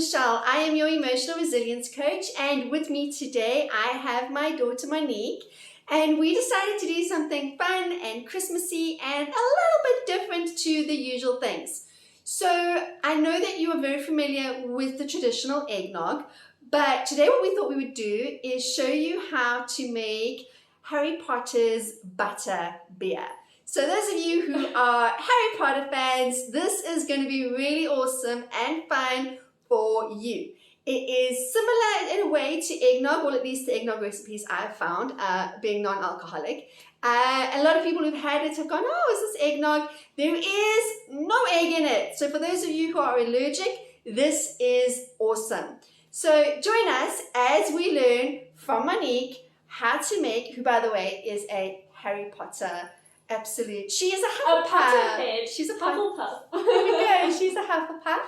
Michelle. I am your emotional resilience coach, and with me today I have my daughter Monique, and we decided to do something fun and Christmassy and a little bit different to the usual things. So I know that you are very familiar with the traditional eggnog, but today what we thought we would do is show you how to make Harry Potter's Butterbeer. So those of you who are Harry Potter fans, this is going to be really awesome and fun for you. It is similar in a way to eggnog, or at least the eggnog recipes I've found, being non-alcoholic. A lot of people who've had it have gone, oh, is this eggnog? There is no egg in it. So for those of you who are allergic, this is awesome. So join us as we learn from Monique how to make, who by the way is a Harry Potter absolute. She is a Hufflepuff. She's a Hufflepuff. There we go. She's a Hufflepuff.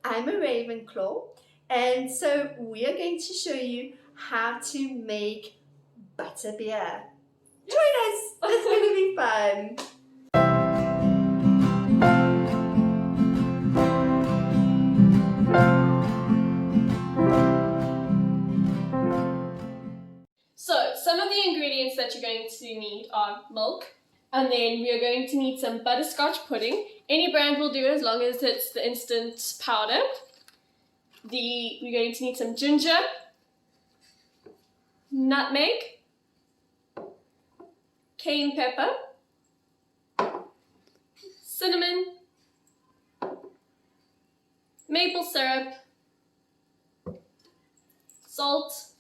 I'm a Ravenclaw. And so we are going to show you how to make Butterbeer. Join us. It's going to be fun. So, some of the ingredients that you're going to need are milk, and then we are going to need some butterscotch pudding. Any brand will do as long as it's the instant powder. We're going to need some ginger, nutmeg, cayenne pepper, cinnamon, maple syrup, salt,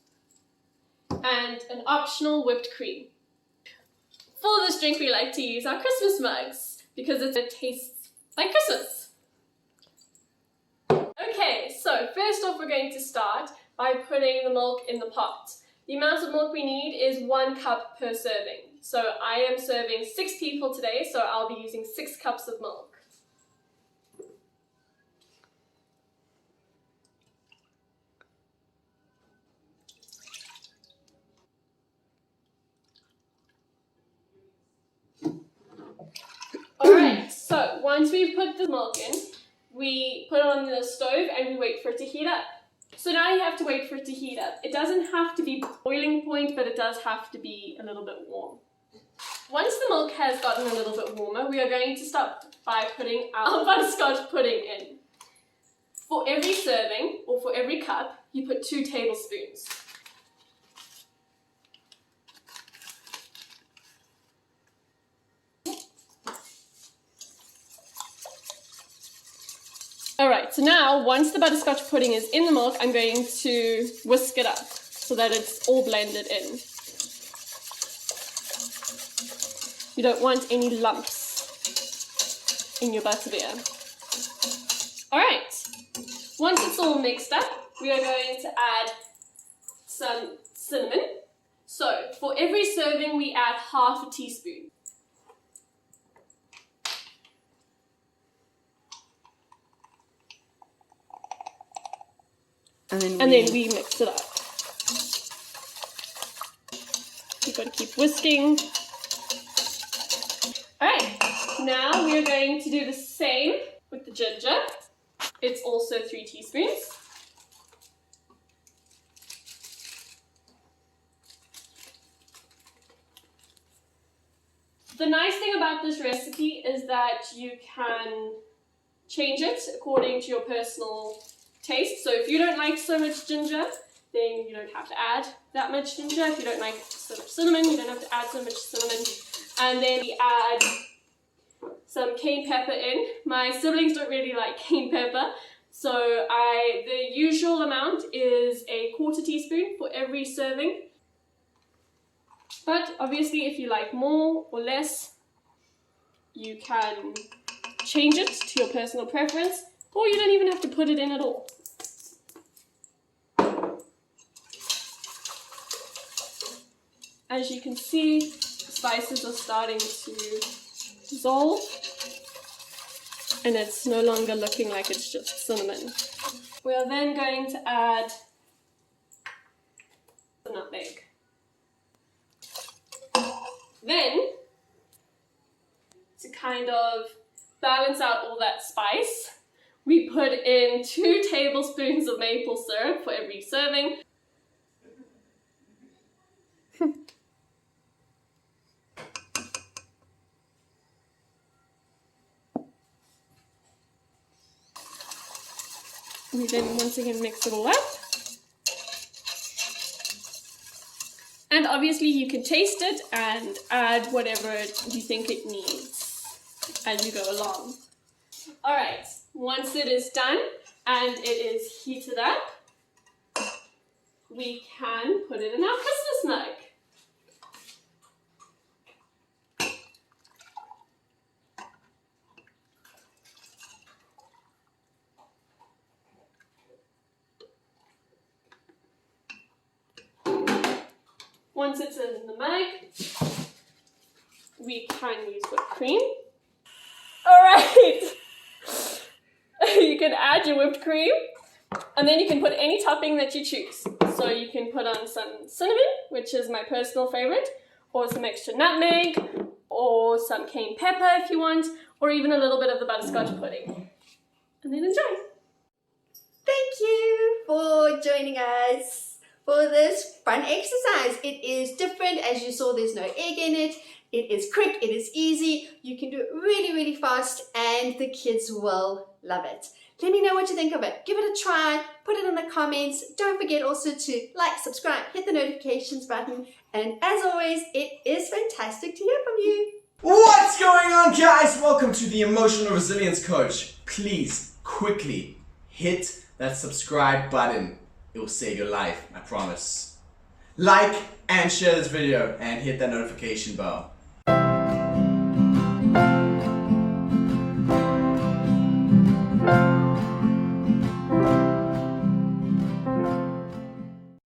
and an optional whipped cream. For this drink we like to use our Christmas mugs because it tastes like Christmas. Okay, so first off we're going to start by putting the milk in the pot. The amount of milk we need is 1 cup per serving. So I am serving 6 people today, so I'll be using 6 cups of milk. Alright, so once we've put the milk in, we put it on the stove and we wait for it to heat up. So now you have to wait for it to heat up. It doesn't have to be boiling point, but it does have to be a little bit warm. Once the milk has gotten a little bit warmer, we are going to start by putting our butterscotch pudding in. For every serving, or for every cup, you put 2 tablespoons. Alright, so now once the butterscotch pudding is in the milk, I'm going to whisk it up so that it's all blended in. You don't want any lumps in your butterbeer. Alright, once it's all mixed up, we are going to add some cinnamon. So for every serving we add half a teaspoon. And then we mix it up. You've got to keep whisking. Alright, now we are going to do the same with the ginger. It's also 3 teaspoons. The nice thing about this recipe is that you can change it according to your personal taste. So if you don't like so much ginger, then you don't have to add that much ginger. If you don't like so much cinnamon, you don't have to add so much cinnamon. And then we add some cayenne pepper in. My siblings don't really like cayenne pepper, so the usual amount is 1/4 teaspoon for every serving. But obviously if you like more or less, you can change it to your personal preference, or you don't even have to put it in at all. As you can see, the spices are starting to dissolve, and it's no longer looking like it's just cinnamon. We are then going to add the nutmeg. Then, to kind of balance out all that spice, We put in 2 tablespoons of maple syrup for every serving. We then once again mix it all up. And obviously you can taste it and add whatever you think it needs as you go along. Alright, once it is done and it is heated up, we can put it in our Christmas mug. Once it's in the mug, we can use whipped cream. Alright! You can add your whipped cream, and then you can put any topping that you choose. So you can put on some cinnamon, which is my personal favorite, or some extra nutmeg, or some cayenne pepper if you want, or even a little bit of the butterscotch pudding. And then enjoy! Thank you for joining us for this fun exercise. It is different. As you saw, there's no egg in it. It is quick, it is easy. You can do it really, really fast, and the kids will love it. Let me know what you think of it. Give it a try, put it in the comments. Don't forget also to like, subscribe, hit the notifications button, and as always, it is fantastic to hear from you. What's going on, guys? Welcome to the Emotional Resilience Coach. Please, quickly hit that subscribe button. It will save your life, I promise. Like and share this video and hit that notification bell.